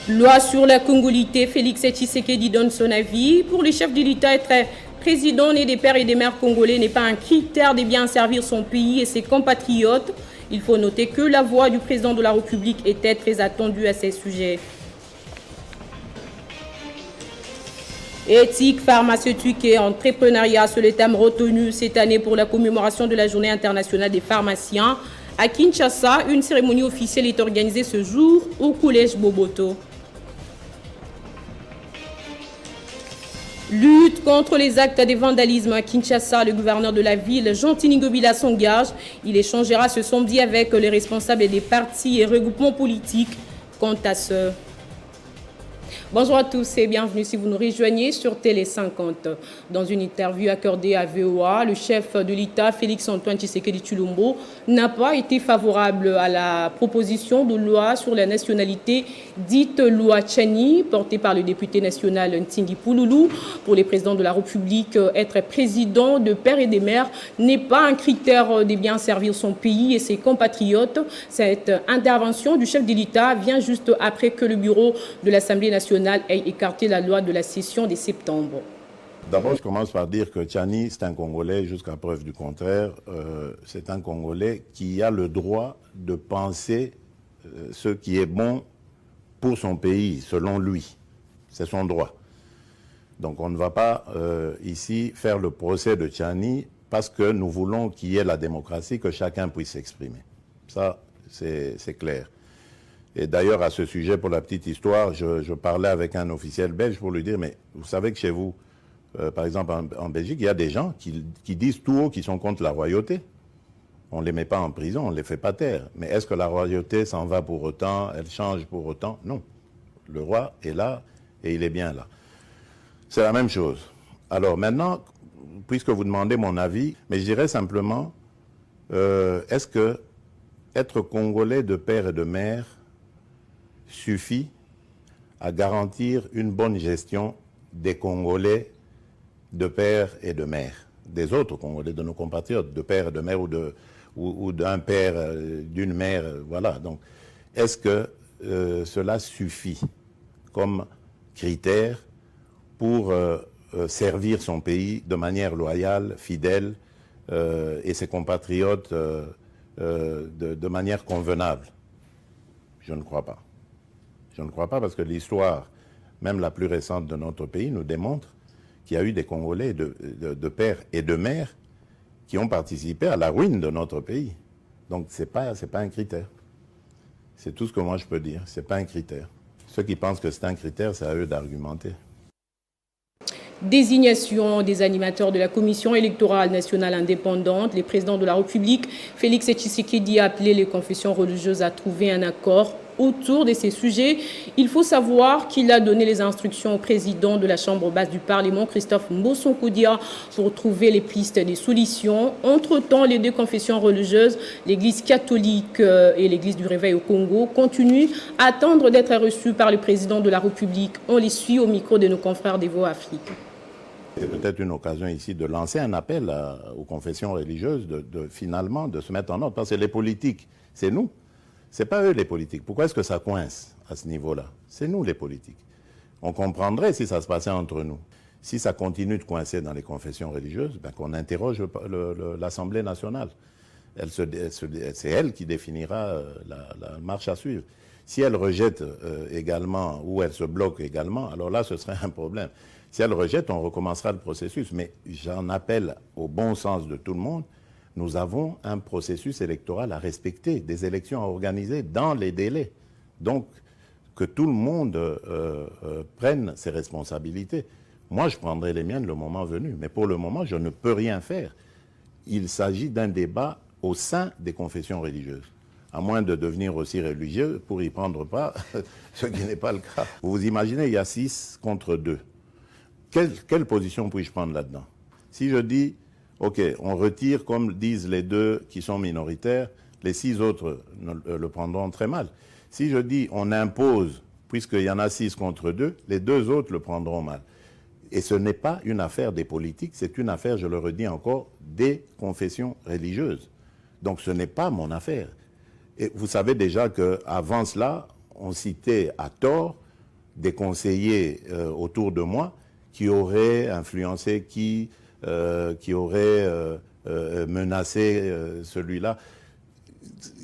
Loi sur la congolité, Félix Tshisekedi donne son avis. Pour le chef de l'État, être président né des pères et des mères congolais n'est pas un critère de bien servir son pays et ses compatriotes. Il faut noter que la voix du président de la République était très attendue à ces sujets. Éthique, pharmaceutique et entrepreneuriat, c'est le thème retenu cette année pour la commémoration de la Journée internationale des pharmaciens. À Kinshasa, une cérémonie officielle est organisée ce jour au Collège Boboto. Lutte contre les actes de vandalisme à Kinshasa, le gouverneur de la ville, Jean-Tini Ngobila, s'engage. Il échangera ce samedi avec les responsables des partis et regroupements politiques quant à ce. Bonjour à tous et bienvenue si vous nous rejoignez sur Télé 50. Dans une interview accordée à VOA, le chef de l'État, Félix-Antoine Tshisekedi Tshilombo, n'a pas été favorable à la proposition de loi sur la nationalité dite loi Tchani, portée par le député national Ntingi Pouloulou. Pour les présidents de la République, être président de père et des mères n'est pas un critère de bien servir son pays et ses compatriotes. Cette intervention du chef de l'État vient juste après que le bureau de l'Assemblée nationale ait écarté la loi de la session de septembre. D'abord, je commence par dire que Tchani, c'est un Congolais, jusqu'à preuve du contraire. C'est un Congolais qui a le droit de penser ce qui est bon pour son pays, selon lui. C'est son droit. Donc on ne va pas ici faire le procès de Tchani parce que nous voulons qu'il y ait la démocratie, que chacun puisse s'exprimer. Ça, c'est clair. Et d'ailleurs, à ce sujet, pour la petite histoire, je parlais avec un officiel belge pour lui dire, mais vous savez que chez vous, par exemple en Belgique, il y a des gens qui disent tout haut qu'ils sont contre la royauté. On ne les met pas en prison, on ne les fait pas taire. Mais est-ce que la royauté s'en va pour autant, elle change pour autant? Non. Le roi est là et il est bien là. C'est la même chose. Alors maintenant, puisque vous demandez mon avis, mais je dirais simplement, est-ce que être Congolais de père et de mère suffit à garantir une bonne gestion des Congolais de père et de mère, des autres Congolais, de nos compatriotes, de père et de mère ou d'un père, d'une mère, voilà. Donc, est-ce que cela suffit comme critère pour servir son pays de manière loyale, fidèle, et ses compatriotes de manière convenable? Je ne crois pas. Je ne crois pas parce que l'histoire, même la plus récente de notre pays, nous démontre qu'il y a eu des Congolais de père et de mère qui ont participé à la ruine de notre pays. Donc c'est pas un critère. C'est tout ce que moi je peux dire. C'est pas un critère. Ceux qui pensent que c'est un critère, c'est à eux d'argumenter. Désignation des animateurs de la Commission électorale nationale indépendante. Le président de la République, Félix Tshisekedi, a appelé les confessions religieuses à trouver un accord autour de ces sujets. Il faut savoir qu'il a donné les instructions au président de la Chambre basse du Parlement, Christophe Mbossonkodia, pour trouver les pistes des solutions. Entre-temps, les deux confessions religieuses, l'Église catholique et l'Église du Réveil au Congo, continuent à attendre d'être reçues par le président de la République. On les suit au micro de nos confrères des Voix Afrique. C'est peut-être une occasion ici de lancer un appel aux confessions religieuses finalement de se mettre en ordre. Parce que les politiques, c'est nous. Ce n'est pas eux les politiques. Pourquoi est-ce que ça coince à ce niveau-là? C'est nous les politiques. On comprendrait si ça se passait entre nous. Si ça continue de coincer dans les confessions religieuses, ben qu'on interroge l'Assemblée nationale. C'est elle qui définira la marche à suivre. Si elle rejette également ou elle se bloque également, alors là, ce serait un problème. Si elle rejette, on recommencera le processus. Mais j'en appelle au bon sens de tout le monde. Nous avons un processus électoral à respecter, des élections à organiser dans les délais. Donc, que tout le monde prenne ses responsabilités. Moi, je prendrai les miennes le moment venu. Mais pour le moment, je ne peux rien faire. Il s'agit d'un débat au sein des confessions religieuses. À moins de devenir aussi religieux pour y prendre part, ce qui n'est pas le cas. Vous vous imaginez, il y a 6 contre 2. Quelle position puis-je prendre là-dedans? Si je dis, OK, on retire, comme disent les 2 qui sont minoritaires, les 6 autres le prendront très mal. Si je dis, on impose, puisqu'il y en a 6 contre 2, les 2 autres le prendront mal. Et ce n'est pas une affaire des politiques, c'est une affaire, je le redis encore, des confessions religieuses. Donc ce n'est pas mon affaire. Et vous savez déjà qu'avant cela, on citait à tort des conseillers autour de moi qui auraient influencé, qui auraient menacé celui-là.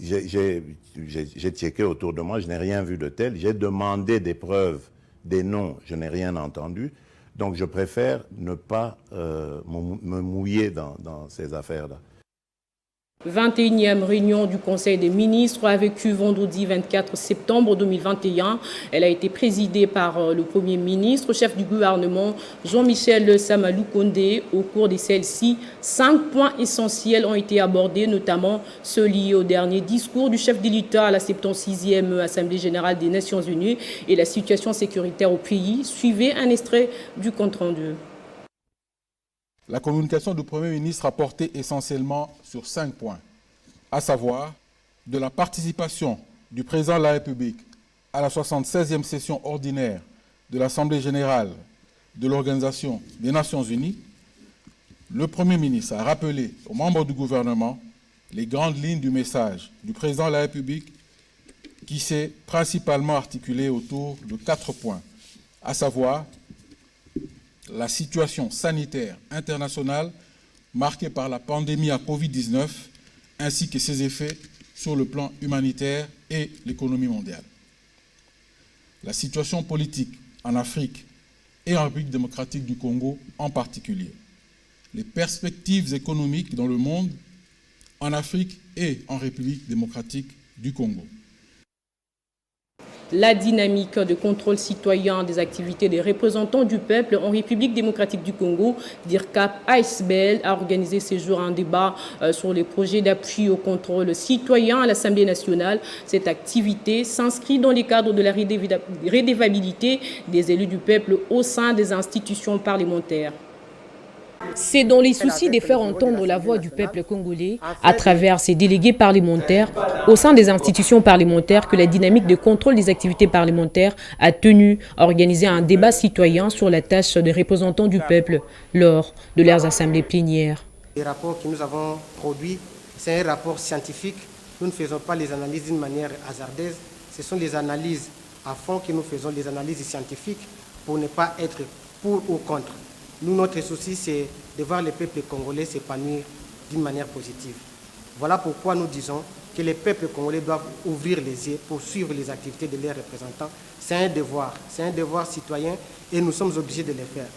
J'ai checké autour de moi, je n'ai rien vu de tel. J'ai demandé des preuves, des noms, je n'ai rien entendu. Donc je préfère ne pas me mouiller dans ces affaires-là. 21e réunion du Conseil des ministres a vécu vendredi 24 septembre 2021. Elle a été présidée par le Premier ministre, chef du gouvernement Jean-Michel Samalou Kondé. Au cours de celle-ci, 5 points essentiels ont été abordés, notamment ceux liés au dernier discours du chef de l'État à la 76e Assemblée générale des Nations unies et la situation sécuritaire au pays. Suivez un extrait du compte-rendu. La communication du Premier ministre a porté essentiellement sur 5 points, à savoir de la participation du Président de la République à la 76e session ordinaire de l'Assemblée générale de l'Organisation des Nations unies. Le Premier ministre a rappelé aux membres du gouvernement les grandes lignes du message du Président de la République qui s'est principalement articulé autour de 4 points, à savoir la situation sanitaire internationale marquée par la pandémie à Covid-19 ainsi que ses effets sur le plan humanitaire et l'économie mondiale. La situation politique en Afrique et en République démocratique du Congo en particulier. Les perspectives économiques dans le monde, en Afrique et en République démocratique du Congo. La dynamique de contrôle citoyen des activités des représentants du peuple en République démocratique du Congo, DIRCAP ASBL, a organisé ce jour un débat sur les projets d'appui au contrôle citoyen à l'Assemblée nationale. Cette activité s'inscrit dans le cadre de la redevabilité des élus du peuple au sein des institutions parlementaires. C'est dans les soucis de faire entendre la voix du peuple congolais à travers ses délégués parlementaires au sein des institutions parlementaires que la dynamique de contrôle des activités parlementaires a tenu à organiser un débat citoyen sur la tâche des représentants du peuple lors de leurs assemblées plénières. Les rapports que nous avons produits, c'est un rapport scientifique. Nous ne faisons pas les analyses d'une manière hasardeuse. Ce sont les analyses à fond que nous faisons, les analyses scientifiques pour ne pas être pour ou contre. Nous, notre souci, c'est de voir le peuple congolais s'épanouir d'une manière positive. Voilà pourquoi nous disons que les peuples congolais doivent ouvrir les yeux pour suivre les activités de leurs représentants. C'est un devoir citoyen et nous sommes obligés de le faire.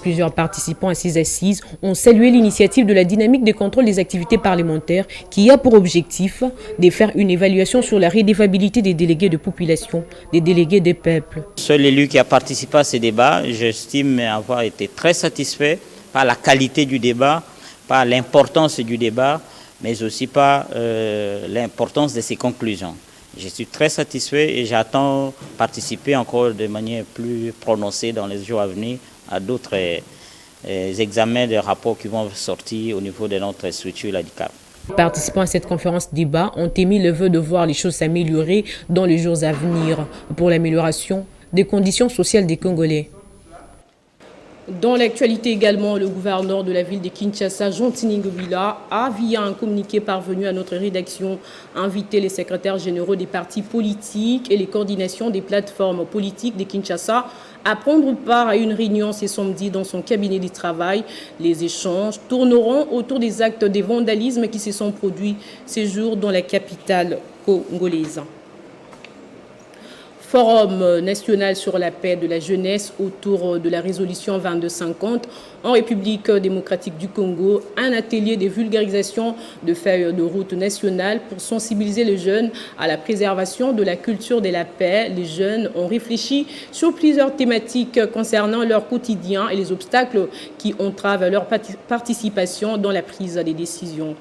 Plusieurs participants à ces assises ont salué l'initiative de la dynamique de contrôle des activités parlementaires qui a pour objectif de faire une évaluation sur la redevabilité des délégués de population, des délégués des peuples. Seul élu qui a participé à ces débats, j'estime avoir été très satisfait par la qualité du débat, par l'importance du débat, mais aussi par l'importance de ses conclusions. Je suis très satisfait et j'attends participer encore de manière plus prononcée dans les jours à venir à d'autres examens de rapports qui vont sortir au niveau de notre structure, la DIRCAP. Les participants à cette conférence débat ont émis le vœu de voir les choses s'améliorer dans les jours à venir pour l'amélioration des conditions sociales des Congolais. Dans l'actualité également, le gouverneur de la ville de Kinshasa, Jean-Tini Ngobila, a, via un communiqué parvenu à notre rédaction, invité les secrétaires généraux des partis politiques et les coordinations des plateformes politiques de Kinshasa à prendre part à une réunion ce samedi dans son cabinet de travail. Les échanges tourneront autour des actes de vandalisme qui se sont produits ces jours dans la capitale congolaise. Forum national sur la paix de la jeunesse autour de la résolution 2250 en République démocratique du Congo, un atelier de vulgarisation de feuilles de route nationale pour sensibiliser les jeunes à la préservation de la culture de la paix. Les jeunes ont réfléchi sur plusieurs thématiques concernant leur quotidien et les obstacles qui entravent leur participation dans la prise des décisions.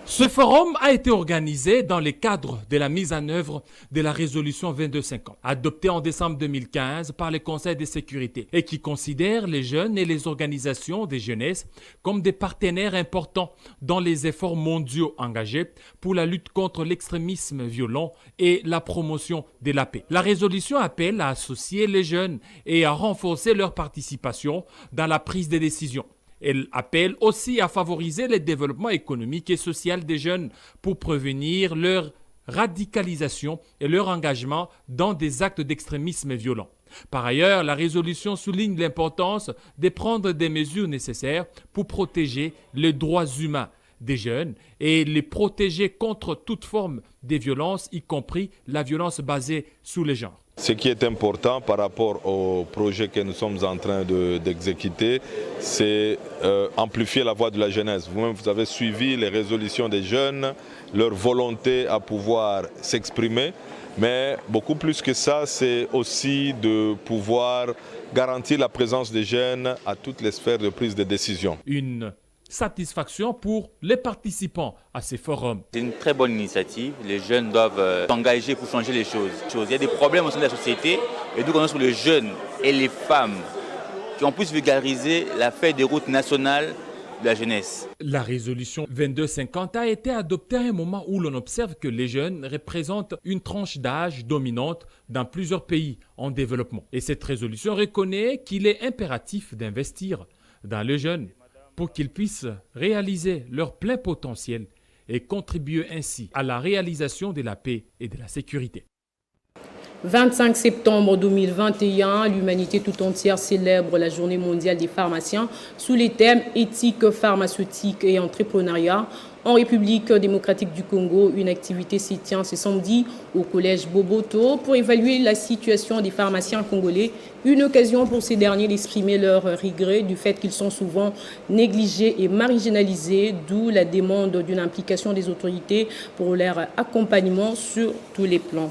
Ce forum a été organisé dans le cadre de la mise en œuvre de la résolution 2250, adoptée en décembre 2015 par le Conseil de sécurité et qui considère les jeunes et les organisations de jeunesse comme des partenaires importants dans les efforts mondiaux engagés pour la lutte contre l'extrémisme violent et la promotion de la paix. La résolution appelle à associer les jeunes et à renforcer leur participation dans la prise de décision. Elle appelle aussi à favoriser le développement économique et social des jeunes pour prévenir leur radicalisation et leur engagement dans des actes d'extrémisme violent. Par ailleurs, la résolution souligne l'importance de prendre des mesures nécessaires pour protéger les droits humains des jeunes et les protéger contre toute forme de violence, y compris la violence basée sur les genres. Ce qui est important par rapport au projet que nous sommes en train d'exécuter, c'est amplifier la voix de la jeunesse. Vous-même, vous avez suivi les résolutions des jeunes, leur volonté à pouvoir s'exprimer. Mais beaucoup plus que ça, c'est aussi de pouvoir garantir la présence des jeunes à toutes les sphères de prise de décision. Une satisfaction pour les participants à ces forums. C'est une très bonne initiative. Les jeunes doivent s'engager pour changer les choses. Il y a des problèmes au sein de la société et nous comptons sur les jeunes et les femmes qui ont plus vulgarisé la feuille de route nationale de la jeunesse. La résolution 2250 a été adoptée à un moment où l'on observe que les jeunes représentent une tranche d'âge dominante dans plusieurs pays en développement. Et cette résolution reconnaît qu'il est impératif d'investir dans les jeunes pour qu'ils puissent réaliser leur plein potentiel et contribuer ainsi à la réalisation de la paix et de la sécurité. 25 septembre 2021, l'humanité tout entière célèbre la Journée mondiale des pharmaciens sous les thèmes éthique pharmaceutique et entrepreneuriat. En République démocratique du Congo, une activité s'y tient ce samedi au collège Boboto pour évaluer la situation des pharmaciens congolais. Une occasion pour ces derniers d'exprimer leur regret du fait qu'ils sont souvent négligés et marginalisés, d'où la demande d'une implication des autorités pour leur accompagnement sur tous les plans.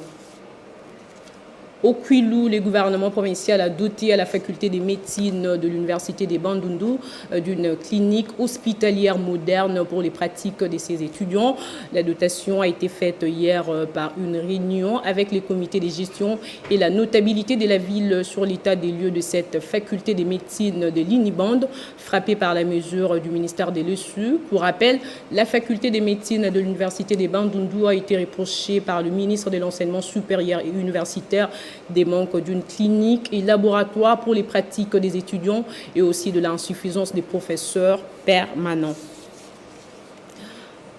Au Kwilu, le gouvernement provincial a doté à la faculté des médecines de l'université des Bandundu d'une clinique hospitalière moderne pour les pratiques de ses étudiants. La dotation a été faite hier par une réunion avec les comités de gestion et la notabilité de la ville sur l'état des lieux de cette faculté des médecines de l'Iniband, frappée par la mesure du ministère de l'ESU. Pour rappel, la faculté des médecines de l'université des Bandundu a été reprochée par le ministre de l'enseignement supérieur et universitaire des manques d'une clinique et laboratoire pour les pratiques des étudiants et aussi de l'insuffisance des professeurs permanents.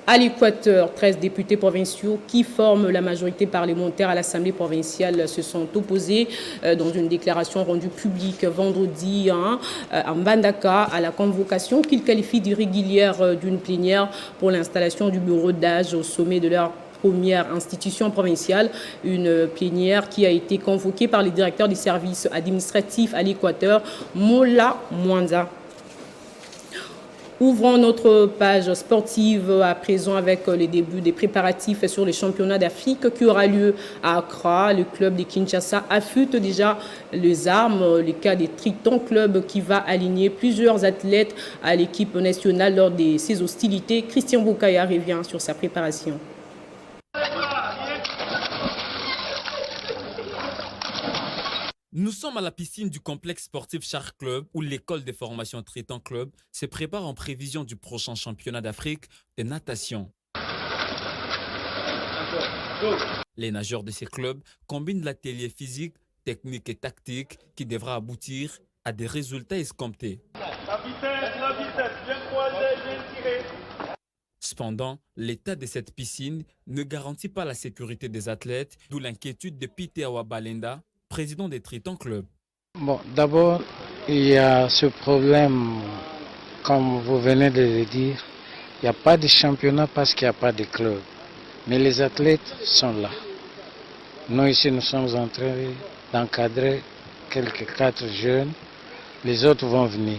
À l'Équateur, 13 députés provinciaux qui forment la majorité parlementaire à l'Assemblée provinciale se sont opposés dans une déclaration rendue publique vendredi à Mbandaka à la convocation qu'ils qualifient d'irrégulière d'une plénière pour l'installation du bureau d'âge au sommet de leur première institution provinciale, une plénière qui a été convoquée par le directeur des services administratifs à l'Équateur, Mola Mwanza. Ouvrons notre page sportive à présent avec le début des préparatifs sur les championnats d'Afrique qui aura lieu à Accra. Le club de Kinshasa affûte déjà les armes. Le cas des Triton Club qui va aligner plusieurs athlètes à l'équipe nationale lors de ces hostilités. Christian Boukaya revient sur sa préparation. Nous sommes à la piscine du complexe sportif Shark Club où l'école de formation Triton Club se prépare en prévision du prochain championnat d'Afrique de natation. Les nageurs de ces clubs combinent l'atelier physique, technique et tactique qui devra aboutir à des résultats escomptés. La vitesse, bien croisé, bien tiré. Cependant, l'état de cette piscine ne garantit pas la sécurité des athlètes, d'où l'inquiétude de Peter Wabalenda, président des Triton Club. Bon, d'abord, il y a ce problème, comme vous venez de le dire, il n'y a pas de championnat parce qu'il n'y a pas de club. Mais les athlètes sont là. Nous ici, nous sommes en train d'encadrer quelques 4 jeunes. Les autres vont venir.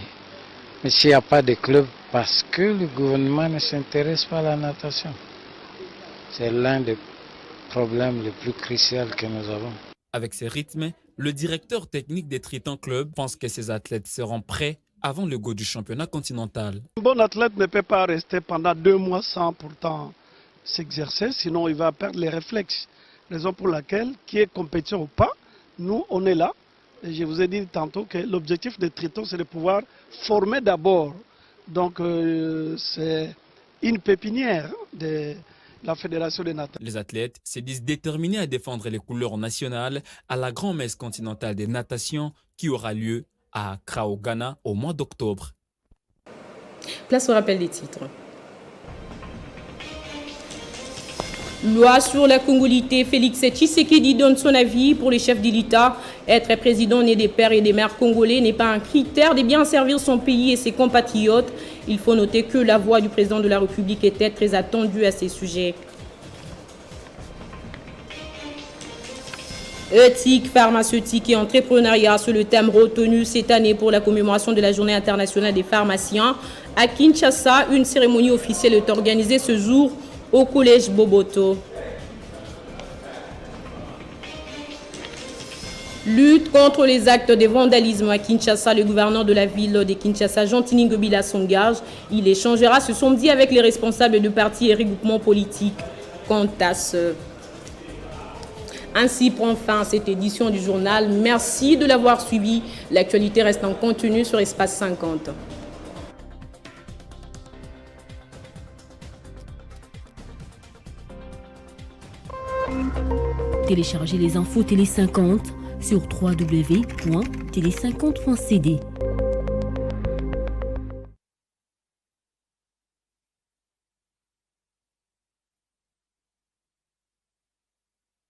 Mais s'il n'y a pas de club, parce que le gouvernement ne s'intéresse pas à la natation. C'est l'un des problèmes les plus cruciaux que nous avons. Avec ces rythmes, le directeur technique des Triton Club pense que ces athlètes seront prêts avant le go du championnat continental. Un bon athlète ne peut pas rester pendant 2 mois sans pourtant s'exercer, sinon il va perdre les réflexes. Raison pour laquelle, qui est compétition ou pas, nous on est là. Et je vous ai dit tantôt que l'objectif des Triton, c'est de pouvoir former d'abord. Donc c'est une pépinière de la Fédération des natation. Les athlètes se disent déterminés à défendre les couleurs nationales à la grand-messe continentale des natations qui aura lieu à Accra au Ghana au mois d'octobre. Place au rappel des titres. Loi sur la congolité, Félix Tshisekedi donne son avis pour les chefs de l'État. Être président né des pères et des mères congolais n'est pas un critère de bien servir son pays et ses compatriotes. Il faut noter que la voix du président de la République était très attendue à ces sujets. Éthique, pharmaceutique et entrepreneuriat, c'est le thème retenu cette année pour la commémoration de la Journée internationale des pharmaciens. À Kinshasa, une cérémonie officielle est organisée ce jour au collège Boboto. Lutte contre les actes de vandalisme à Kinshasa. Le gouverneur de la ville de Kinshasa, Jean-Tini Ngobila, s'engage. Il échangera ce samedi avec les responsables de partis et regroupements politiques quant à ce. Ainsi prend fin cette édition du journal. Merci de l'avoir suivi. L'actualité reste en continu sur Espace 50. Téléchargez les infos Télé 50 sur www.tele50.cd.